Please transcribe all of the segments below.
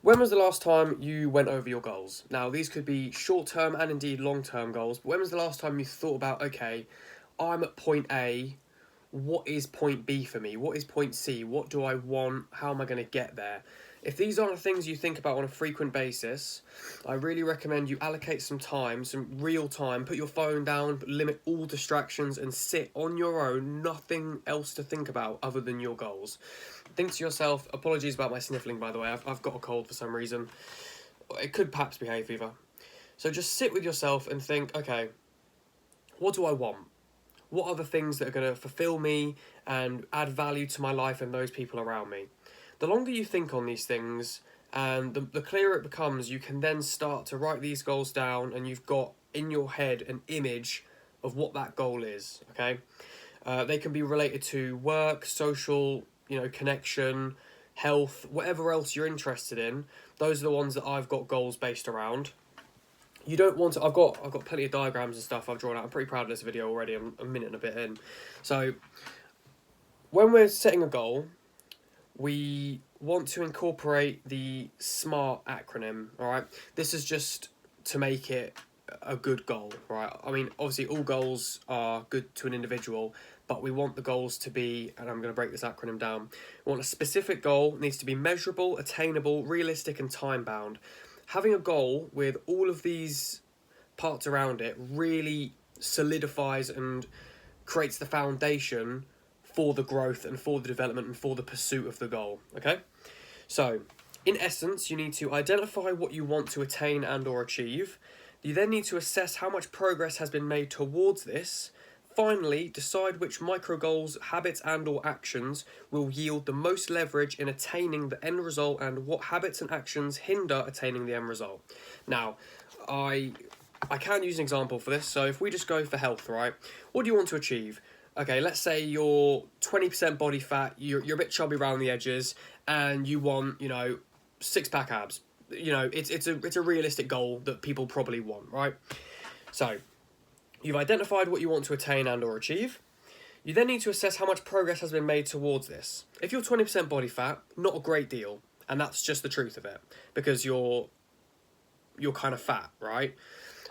When was the last time you went over your goals? Now, these could be short-term and indeed long-term goals, but when was the last time you thought about, okay, I'm at point A, what is point B for me? What is point C? What do I want? How am I going to get there? If these aren't things you think about on a frequent basis, I really recommend you allocate some time, some real time, put your phone down, limit all distractions and sit on your own, nothing else to think about other than your goals. Think to yourself, apologies about my sniffling by the way, I've got a cold for some reason. It could perhaps be hay fever. So just sit with yourself and think, okay, what do I want? What are the things that are going to fulfill me and add value to my life and those people around me? The longer you think on these things and the clearer it becomes, you can then start to write these goals down and you've got in your head an image of what that goal is, okay? They can be related to work, social, connection, health, whatever else you're interested in. Those are the ones that I've got goals based around. You don't want to. I've got plenty of diagrams and stuff I've drawn out. I'm pretty proud of this video already. I'm a minute and a bit in. So when we're setting a goal, we want to incorporate the SMART acronym. All right. This is just to make it a good goal, right? I mean, obviously all goals are good to an individual, but we want the goals to be, and I'm going to break this acronym down. We want a specific goal. It needs to be measurable, attainable, realistic, and time bound. Having a goal with all of these parts around it really solidifies and creates the foundation for the growth and for the development and for the pursuit of the goal, okay? So, in essence, you need to identify what you want to attain and or achieve. You then need to assess how much progress has been made towards this. Finally, decide which micro goals, habits and or actions will yield the most leverage in attaining the end result and what habits and actions hinder attaining the end result. Now, I can use an example for this. So if we just go for health, right? What do you want to achieve? Okay, let's say you're 20% body fat, you're a bit chubby around the edges, and you want, six-pack abs. It's a realistic goal that people probably want, right? So you've identified what you want to attain and or achieve. You then need to assess how much progress has been made towards this. If you're 20% body fat, not a great deal, and that's just the truth of it, because you're kind of fat, right?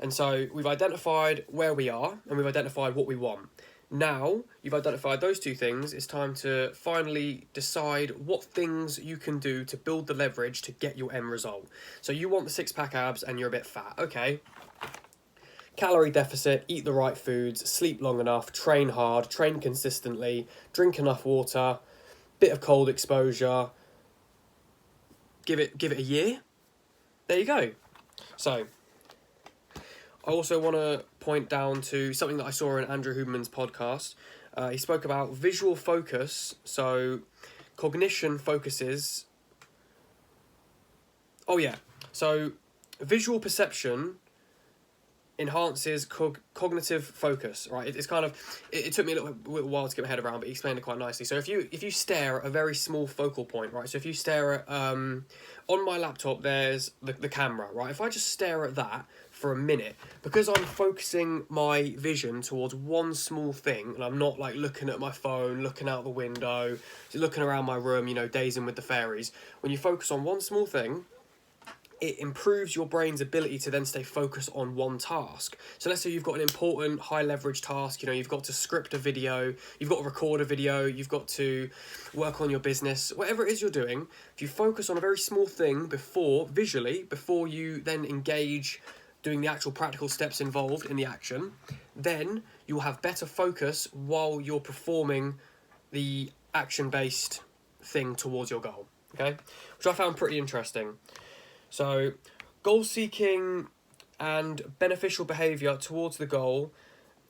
And so we've identified where we are, and we've identified what we want. Now you've identified those two things, it's time to finally decide what things you can do to build the leverage to get your end result. So you want the six-pack abs and you're a bit fat, okay. Calorie deficit, eat the right foods, sleep long enough, train hard, train consistently, drink enough water, bit of cold exposure, give it a year. There you go. So I also want to point down to something that I saw in Andrew Huberman's podcast. He spoke about visual focus. So cognition focuses. Oh yeah. So visual perception enhances cognitive focus, right? It's kind of, it took me a little while to get my head around, but he explained it quite nicely. So if you stare at a very small focal point, right? So if you stare at, on my laptop, there's the camera, right? If I just stare at that for a minute, because I'm focusing my vision towards one small thing, and I'm not like looking at my phone, looking out the window, looking around my room, dazing with the fairies. When you focus on one small thing, it improves your brain's ability to then stay focused on one task. So let's say you've got an important high leverage task, you've got to script a video, you've got to record a video, you've got to work on your business, whatever it is you're doing. If you focus on a very small thing before you then engage doing the actual practical steps involved in the action, then you'll have better focus while you're performing the action-based thing towards your goal, okay? Which I found pretty interesting. So, goal-seeking and beneficial behaviour towards the goal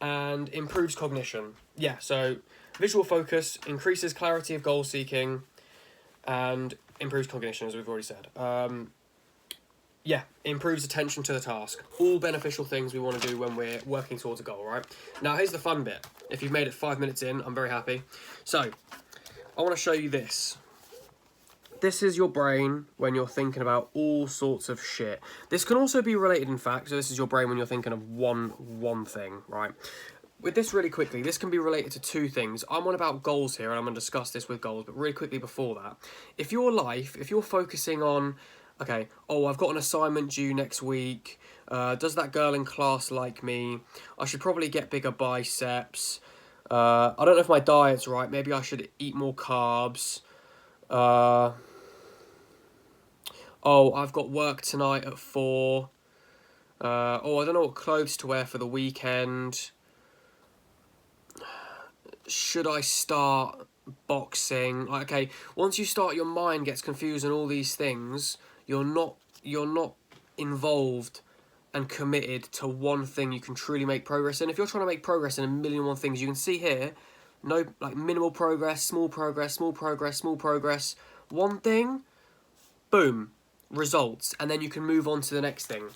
and improves cognition. Yeah, so visual focus increases clarity of goal-seeking and improves cognition, as we've already said. Improves attention to the task. All beneficial things we want to do when we're working towards a goal, right? Now, here's the fun bit. If you've made it 5 minutes in, I'm very happy. So, I want to show you this. This is your brain when you're thinking about all sorts of shit. This can also be related, in fact, so this is your brain when you're thinking of one thing, right? With this really quickly, this can be related to two things. I'm on about goals here, and I'm going to discuss this with goals, but really quickly before that, if you're focusing on Okay, oh, I've got an assignment due next week. Does that girl in class like me? I should probably get bigger biceps. I don't know if my diet's right. Maybe I should eat more carbs. Uh, oh, I've got work tonight at 4. Oh, I don't know what clothes to wear for the weekend. Should I start boxing? Like, okay, once you start, your mind gets confused and all these things. You're not involved and committed to one thing you can truly make progress in. If you're trying to make progress in a million and one things, you can see here, no, like minimal progress, small progress, small progress, small progress. One thing, boom, results, and then you can move on to the next thing.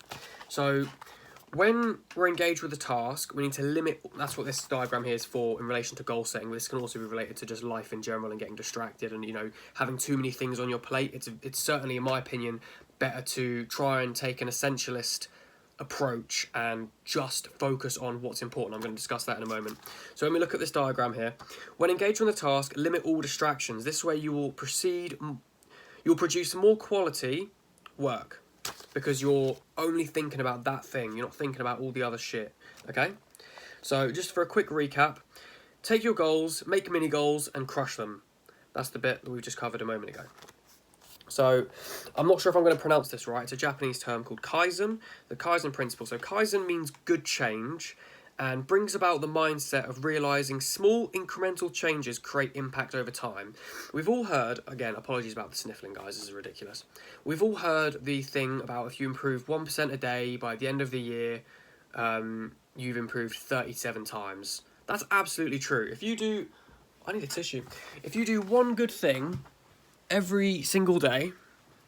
So when we're engaged with a task, we need to limit. That's what this diagram here is for in relation to goal setting. This can also be related to just life in general and getting distracted and, you know, having too many things on your plate. It's certainly, in my opinion, better to try and take an essentialist approach and just focus on what's important. I'm going to discuss that in a moment. So when we look at this diagram here, when engaged with a task, limit all distractions. This way you will you'll produce more quality work because you're only thinking about that thing. You're not thinking about all the other shit, okay? So just for a quick recap, take your goals, make mini goals, and crush them. That's the bit that we just covered a moment ago. So I'm not sure if I'm going to pronounce this right. It's a Japanese term called Kaizen, the Kaizen principle. So Kaizen means good change and brings about the mindset of realizing small incremental changes create impact over time. We've all heard, again, apologies about the sniffling, guys, this is ridiculous. We've all heard the thing about if you improve 1% a day by the end of the year, you've improved 37 times. That's absolutely true. If you do, I need a tissue. If you do one good thing every single day,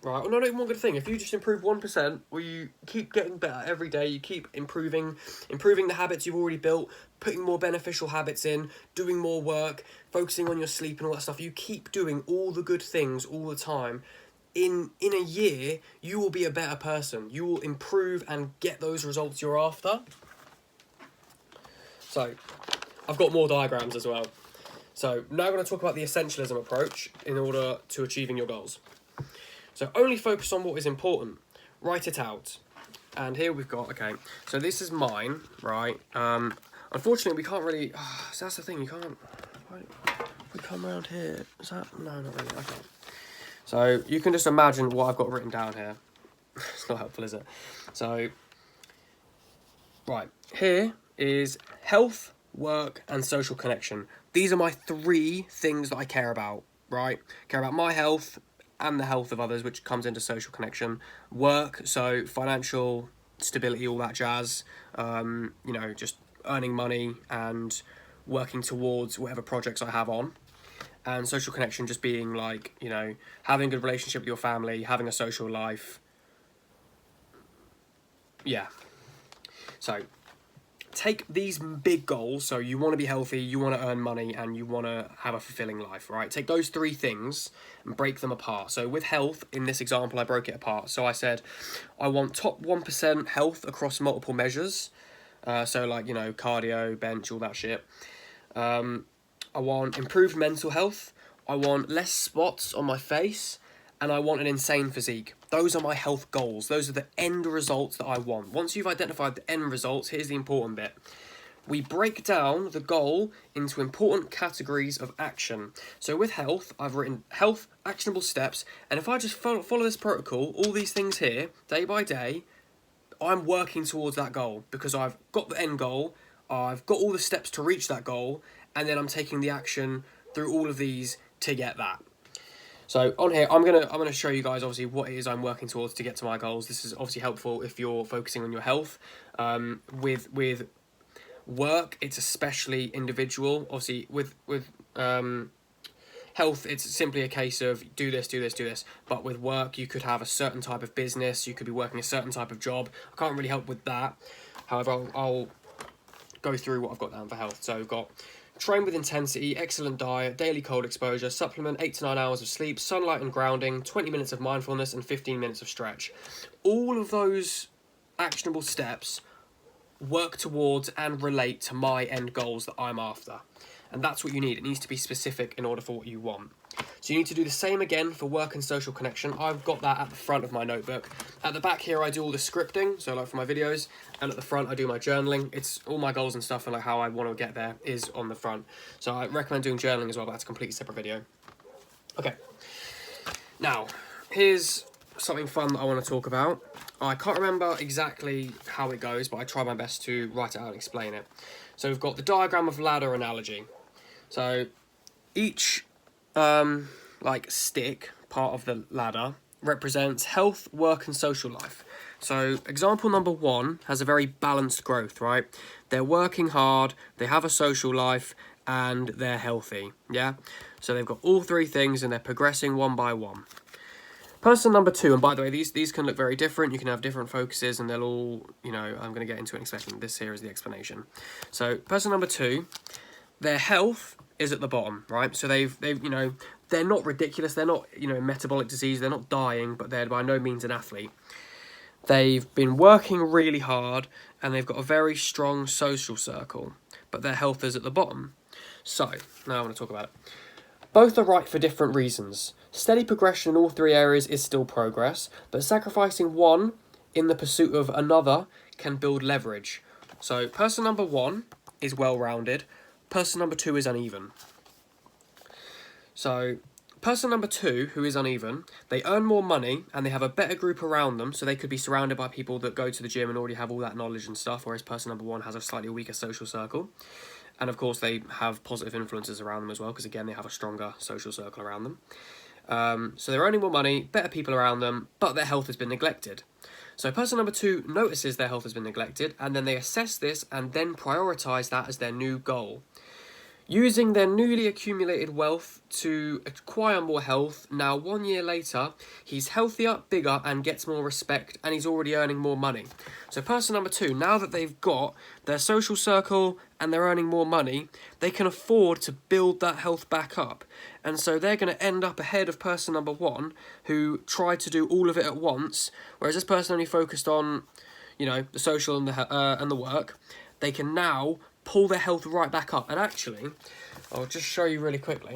right? Well, not even one good thing. If you just improve 1%, or you keep getting better every day, you keep improving the habits you've already built, putting more beneficial habits in, doing more work, focusing on your sleep and all that stuff. You keep doing all the good things all the time. In a year, you will be a better person. You will improve and get those results you're after. So, I've got more diagrams as well. So now I'm going to talk about the essentialism approach in order to achieving your goals. So only focus on what is important. Write it out. And here we've got, okay, so this is mine, right? Unfortunately, we can't really, so that's the thing, you can't, we come around here. Is that, no, not really, okay. So you can just imagine what I've got written down here. It's not helpful, is it? So, right, here is health, work, and social connection. These are my 3 things that I care about, right? Care about my health and the health of others, which comes into social connection. Work, so financial stability, all that jazz. You know, just earning money and working towards whatever projects I have on. And social connection just being like, you know, having a good relationship with your family, having a social life. Yeah. So take these big goals, so you want to be healthy, you want to earn money, and you want to have a fulfilling life, right? Take those 3 things and break them apart. So with health, in this example, I broke it apart. So I said, I want top 1% health across multiple measures. So like, you know, cardio, bench, all that shit. I want improved mental health. I want less spots on my face. And I want an insane physique. Those are my health goals. Those are the end results that I want. Once you've identified the end results, here's the important bit. We break down the goal into important categories of action. So with health, I've written health, actionable steps, and if I just follow this protocol, all these things here, day by day, I'm working towards that goal because I've got the end goal, I've got all the steps to reach that goal, and then I'm taking the action through all of these to get that. So on here, I'm gonna show you guys obviously what it is I'm working towards to get to my goals. This is obviously helpful if you're focusing on your health. With work, it's especially individual. Obviously, with health, it's simply a case of do this, do this, do this. But with work, you could have a certain type of business. You could be working a certain type of job. I can't really help with that. However, I'll go through what I've got down for health. So I've got train with intensity, excellent diet, daily cold exposure, supplement 8 to 9 hours of sleep, sunlight and grounding, 20 minutes of mindfulness, and 15 minutes of stretch. All of those actionable steps work towards and relate to my end goals that I'm after. And that's what you need. It needs to be specific in order for what you want. So you need to do the same again for work and social connection. I've got that at the front of my notebook. At the back here, I do all the scripting, so like for my videos, and at the front, I do my journaling. It's all my goals and stuff, and like how I want to get there is on the front. So I recommend doing journaling as well, but that's a completely separate video. Okay. Now, here's something fun that I want to talk about. I can't remember exactly how it goes, but I try my best to write it out and explain it. So we've got the diagram of ladder analogy. So each like stick part of the ladder represents health, work and social life. So example number 1 has a very balanced growth, right? They're working hard, they have a social life, and they're healthy, yeah? So they've got all 3 things and they're progressing one by one. Person number 2, and by the way, these can look very different. You can have different focuses and they'll all, you know, I'm going to get into it in a second. This here is the explanation. So person number 2, their health is at the bottom, right? So they've you know, they're not ridiculous. They're not, you know, metabolic disease. They're not dying, but they're by no means an athlete. They've been working really hard and they've got a very strong social circle, but their health is at the bottom. So now I want to talk about it. Both are right for different reasons. Steady progression in all 3 areas is still progress, but sacrificing one in the pursuit of another can build leverage. So person number 1 is well-rounded, person number 2 is uneven. So person number 2, who is uneven, they earn more money and they have a better group around them, so they could be surrounded by people that go to the gym and already have all that knowledge and stuff, whereas person number 1 has a slightly weaker social circle. And of course they have positive influences around them as well, because again they have a stronger social circle around them. So they're earning more money, better people around them, but their health has been neglected. So person number 2 notices their health has been neglected, and then they assess this and then prioritise that as their new goal. Using their newly accumulated wealth to acquire more health, now 1 year later, he's healthier, bigger, and gets more respect, and he's already earning more money. So person number 2, now that they've got their social circle and they're earning more money, they can afford to build that health back up. And so they're going to end up ahead of person number 1, who tried to do all of it at once, whereas this person only focused on, you know, the social and the work. They can now pull their health right back up. And actually, I'll just show you really quickly.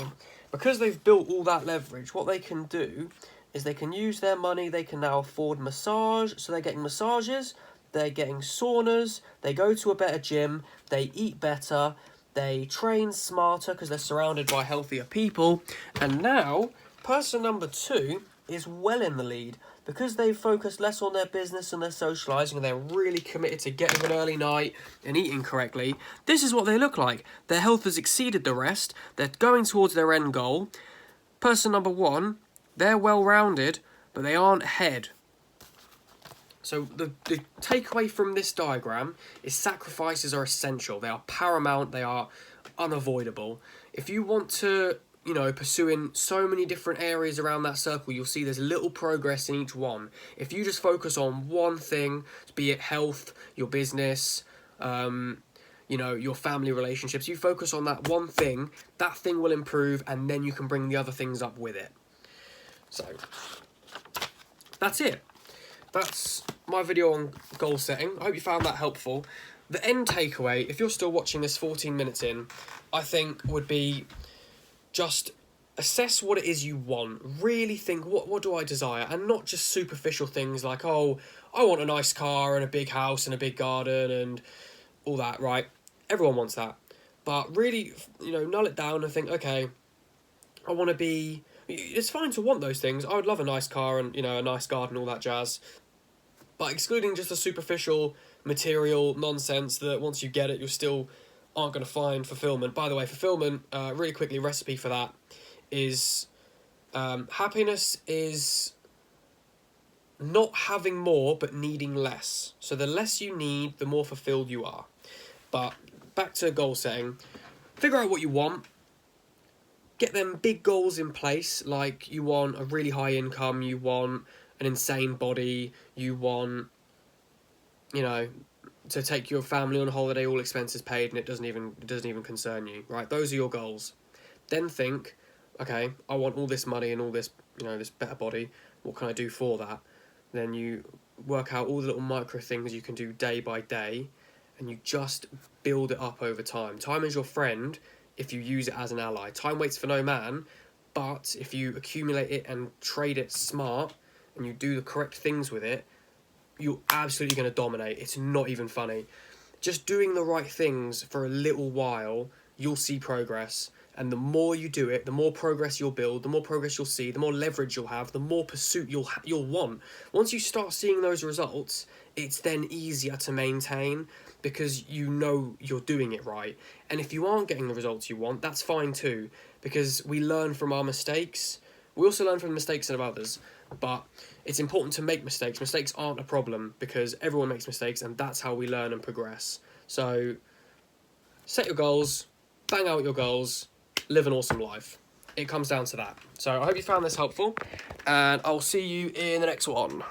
Because they've built all that leverage, what they can do is they can use their money. They can now afford massage. So they're getting massages, they're getting saunas, they go to a better gym, they eat better, they train smarter because they're surrounded by healthier people. And now, person number 2 is well in the lead. Because they've focused less on their business and their socialising, and they're really committed to getting an early night and eating correctly, this is what they look like. Their health has exceeded the rest. They're going towards their end goal. Person number 1, they're well-rounded, but they aren't ahead. So the takeaway from this diagram is sacrifices are essential. They are paramount. They are unavoidable. If you want to, you know, pursuing so many different areas around that circle, you'll see there's little progress in each one. If you just focus on one thing, be it health, your business, you know, your family relationships, you focus on that one thing, that thing will improve, and then you can bring the other things up with it. So that's it. That's my video on goal setting. I hope you found that helpful. The end takeaway, if you're still watching this 14 minutes in, I think would be just assess what it is you want. Really think, what do I desire? And not just superficial things like, oh, I want a nice car and a big house and a big garden and all that, right? Everyone wants that. But really, you know, null it down and think, okay, I want to be... It's fine to want those things. I would love a nice car and, you know, a nice garden, all that jazz. But excluding just the superficial material nonsense that once you get it, you still aren't going to find fulfillment. By the way, fulfillment, really quickly, recipe for that is happiness is not having more but needing less. So the less you need, the more fulfilled you are. But back to goal setting. Figure out what you want. Get them big goals in place, like you want a really high income, you want an insane body, you want, you know, to take your family on holiday, all expenses paid, and it doesn't even concern you, right? Those are your goals. Then think, okay, I want all this money and all this, you know, this better body. What can I do for that? Then you work out all the little micro things you can do day by day, and you just build it up over time. Time is your friend. if you use it as an ally. Time waits for no man, but if you accumulate it and trade it smart and you do the correct things with it, you're absolutely going to dominate. It's not even funny. Just doing the right things for a little while, you'll see progress. And the more you do it, the more progress you'll build, the more progress you'll see, the more leverage you'll have, the more pursuit you'll want. Once you start seeing those results, it's then easier to maintain because you know you're doing it right. And if you aren't getting the results you want, that's fine too, because we learn from our mistakes. We also learn from the mistakes of others, but it's important to make mistakes. Mistakes aren't a problem because everyone makes mistakes, and that's how we learn and progress. So set your goals, bang out your goals, live an awesome life. It comes down to that. So I hope you found this helpful, and I'll see you in the next one.